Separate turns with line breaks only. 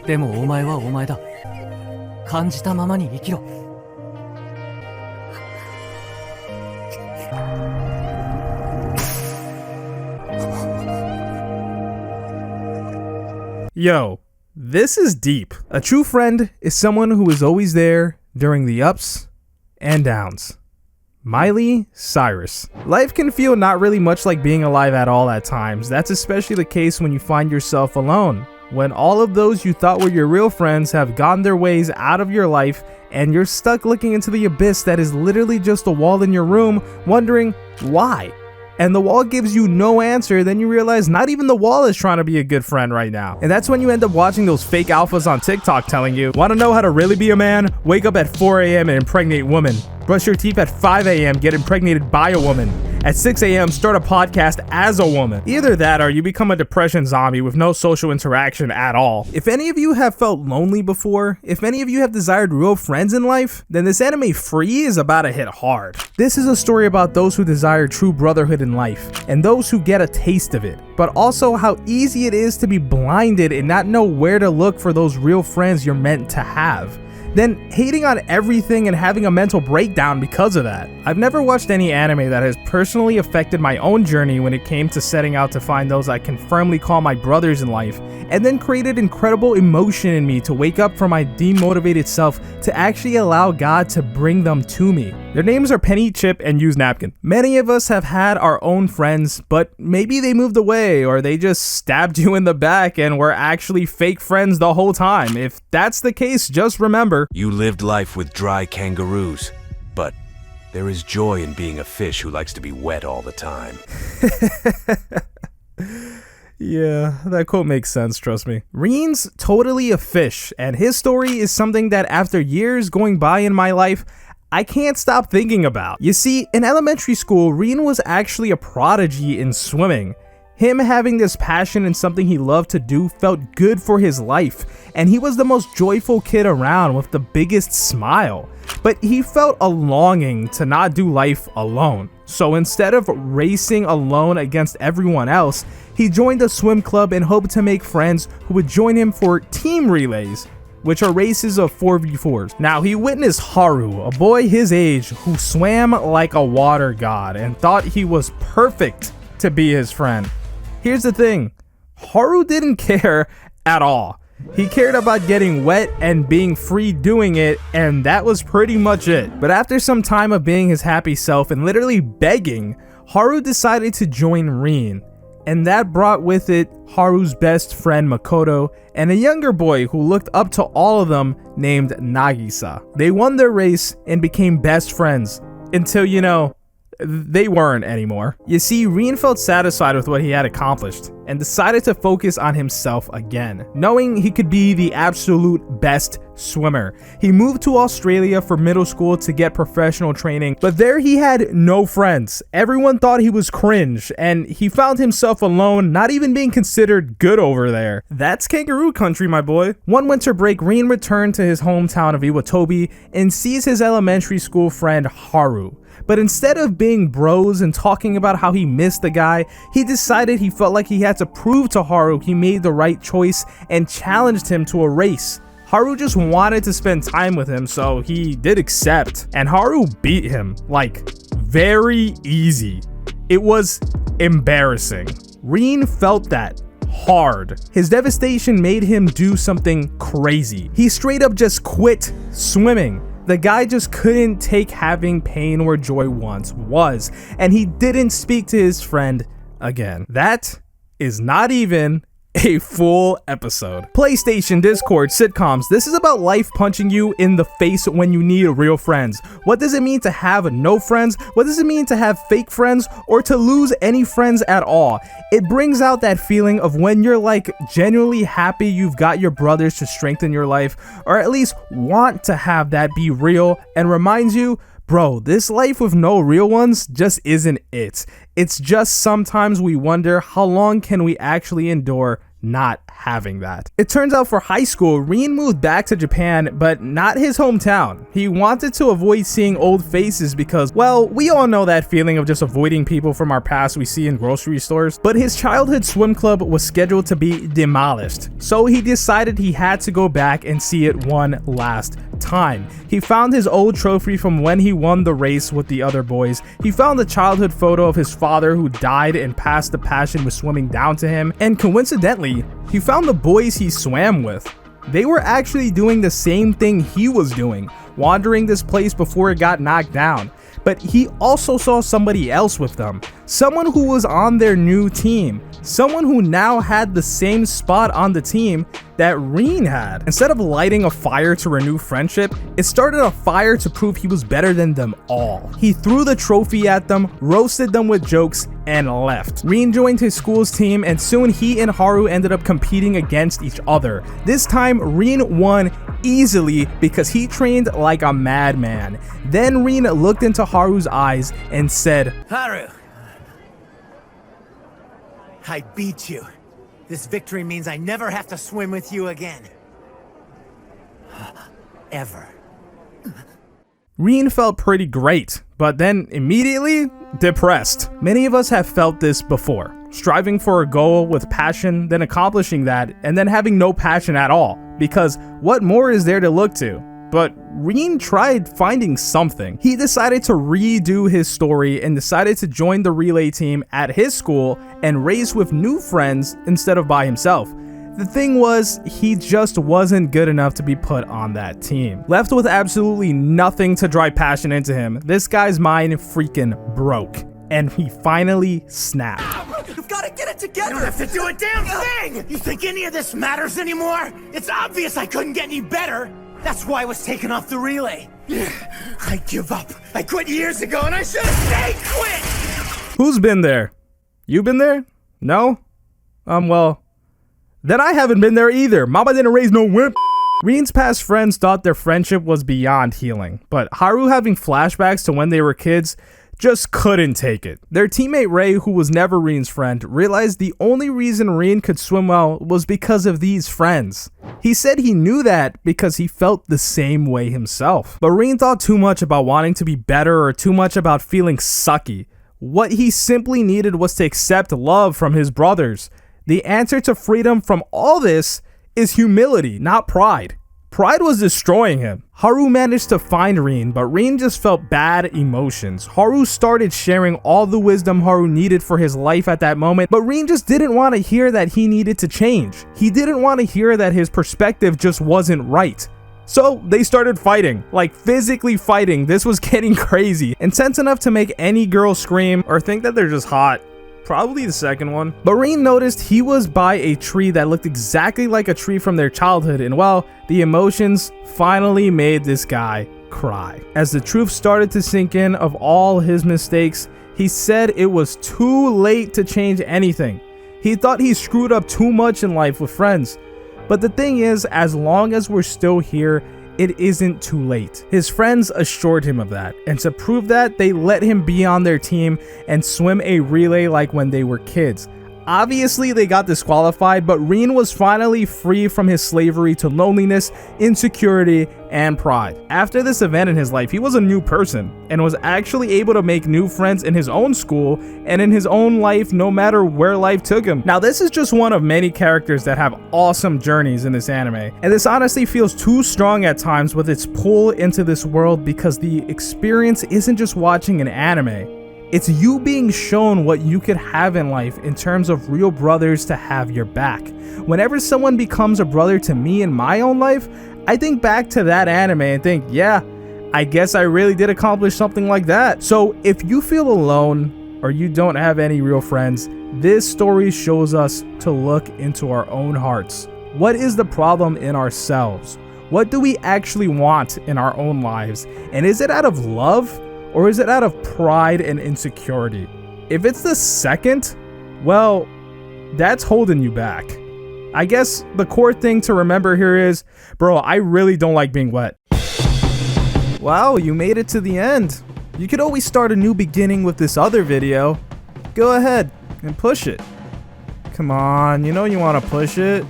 でもお前はお前だ。感じたままに生きろ。
Yo, this is deep. A true friend is someone who is always there during the ups and downs. Miley Cyrus. Life can feel not really much like being alive at all at times. That's especially the case when you find yourself alone. When all of those you thought were your real friends have gone their ways out of your life and you're stuck looking into the abyss that is literally just a wall in your room, wondering why. And the wall gives you no answer, then you realize not even the wall is trying to be a good friend right now. And that's when you end up watching those fake alphas on TikTok telling you, want to know how to really be a man? Wake up at 4 a.m. and impregnate women. Brush your teeth at 5 a.m. get impregnated by a woman. At 6 a.m. start a podcast as a woman. Either that or you become a depression zombie with no social interaction at all. If any of you have felt lonely before, if any of you have desired real friends in life, then this anime Free is about to hit hard. This is a story about those who desire true brotherhood in life, and those who get a taste of it, but also how easy it is to be blinded and not know where to look for those real friends you're meant to have. Then hating on everything and having a mental breakdown because of that. I've never watched any anime that has personally affected my own journey when it came to setting out to find those I can firmly call my brothers in life, and then created incredible emotion in me to wake up from my demotivated self to actually allow God to bring them to me. Their names are Penny, Chip, and Use Napkin. Many of us have had our own friends, but maybe they moved away or they just stabbed you in the back and were actually fake friends the whole time. If that's the case, just remember,
you lived life with dry kangaroos, but there is joy in being a fish who likes to be wet all the time.
Yeah, that quote makes sense, trust me. Reen's totally a fish, and his story is something that after years going by in my life, I can't stop thinking about. You see, in elementary school, Reen was actually a prodigy in swimming. Him having this passion and something he loved to do felt good for his life, and he was the most joyful kid around with the biggest smile. But he felt a longing to not do life alone. So instead of racing alone against everyone else, he joined a swim club and hoped to make friends who would join him for team relays, which are races of 4v4s. Now, he witnessed Haru, a boy his age who swam like a water god and thought he was perfect to be his friend. Here's the thing, Haru didn't care at all. He cared about getting wet and being free doing it, and that was pretty much it. But after some time of being his happy self and literally begging, Haru decided to join Reen. And that brought with it Haru's best friend Makoto and a younger boy who looked up to all of them named Nagisa. They won their race and became best friends until, you know, they weren't anymore. You see, Reen felt satisfied with what he had accomplished and decided to focus on himself again, knowing he could be the absolute best swimmer. He moved to Australia for middle school to get professional training, but there he had no friends. Everyone thought he was cringe, and he found himself alone, not even being considered good over there. That's kangaroo country, my boy. One winter break, Reen returned to his hometown of Iwatobi and sees his elementary school friend Haru. But instead of being bros and talking about how he missed the guy, he decided he felt like he had to prove to Haru he made the right choice and challenged him to a race. Haru just wanted to spend time with him, so he did accept. And Haru beat him, like, very easy. It was embarrassing. Reen felt that hard. His devastation made him do something crazy. He straight up just quit swimming. The guy just couldn't take having pain where joy once was, and he didn't speak to his friend again. That is not even a full episode. PlayStation, Discord, sitcoms. This is about life punching you in the face when you need real friends. What does it mean to have no friends? What does it mean to have fake friends or to lose any friends at all? It brings out that feeling of when you're like genuinely happy you've got your brothers to strengthen your life, or at least want to have that be real, and reminds you, bro, this life with no real ones just isn't it. It's just sometimes we wonder how long can we actually endure not having that. It turns out for high school, Rin moved back to Japan, but not his hometown. He wanted to avoid seeing old faces because, well, we all know that feeling of just avoiding people from our past we see in grocery stores. But his childhood swim club was scheduled to be demolished, so he decided he had to go back and see it one last time. He found his old trophy from when he won the race with the other boys. He found a childhood photo of his father who died and passed the passion with swimming down to him, and coincidentally, he found the boys he swam with. They were actually doing the same thing he was doing, wandering this place before it got knocked down. But he also saw somebody else with them, someone who was on their new team, someone who now had the same spot on the team that Rin had. Instead of lighting a fire to renew friendship, it started a fire to prove he was better than them all. He threw the trophy at them, roasted them with jokes, and left. Rin joined his school's team, and soon he and Haru ended up competing against each other. This time, Rin won easily because he trained like a madman. Then Rin looked into Haru's eyes and said,
Haru, I beat you. This victory means I never have to swim with you again. Ever.
Rin felt pretty great, but then immediately depressed. Many of us have felt this before, striving for a goal with passion, then accomplishing that, and then having no passion at all, because what more is there to look to? But Rin tried finding something. He decided to redo his story and decided to join the relay team at his school and race with new friends instead of by himself. The thing was, he just wasn't good enough to be put on that team. Left with absolutely nothing to drive passion into him, this guy's mind freaking broke, and he finally snapped.
You've got to get it together! You don't have to do a damn thing! You think any of this matters anymore? It's obvious I couldn't get any better! That's why I was taken off the relay. I give up. I quit years ago and I should have stayed quit!
Who's been there? You been there? No? Well, then I haven't been there either. Mama didn't raise no wimp. Rin's past friends thought their friendship was beyond healing, but Haru having flashbacks to when they were kids just couldn't take it. Their teammate Ray, who was never Rin's friend, realized the only reason Rin could swim well was because of these friends. He said he knew that because he felt the same way himself. But Rin thought too much about wanting to be better or too much about feeling sucky. What he simply needed was to accept love from his brothers. The answer to freedom from all this is humility, not pride. Pride was destroying him. Haru managed to find Rin, but Rin just felt bad emotions. Haru started sharing all the wisdom Haru needed for his life at that moment, but Rin just didn't want to hear that he needed to change. He didn't want to hear that his perspective just wasn't right. So they started fighting, like physically fighting. This was getting crazy, intense enough to make any girl scream or think that they're just hot. Probably the second one. But Rin noticed he was by a tree that looked exactly like a tree from their childhood, and well, the emotions finally made this guy cry. As the truth started to sink in of all his mistakes, he said it was too late to change anything. He thought he screwed up too much in life with friends. But the thing is, as long as we're still here, it isn't too late. His friends assured him of that, and to prove that, they let him be on their team and swim a relay like when they were kids. Obviously, they got disqualified, but Rin was finally free from his slavery to loneliness, insecurity, and pride. After this event in his life, he was a new person and was actually able to make new friends in his own school and in his own life, no matter where life took him. Now, this is just one of many characters that have awesome journeys in this anime, and this honestly feels too strong at times with its pull into this world because the experience isn't just watching an anime. It's you being shown what you could have in life in terms of real brothers to have your back. Whenever someone becomes a brother to me in my own life, I think back to that anime and think, yeah, I guess I really did accomplish something like that. So if you feel alone or you don't have any real friends, this story shows us to look into our own hearts. What is the problem in ourselves? What do we actually want in our own lives? And is it out of love? Or is it out of pride and insecurity? If it's the second, well, that's holding you back. I guess the core thing to remember here is, bro, I really don't like being wet. Wow, you made it to the end. You could always start a new beginning with this other video. Go ahead and push it. Come on, you know you want to push it.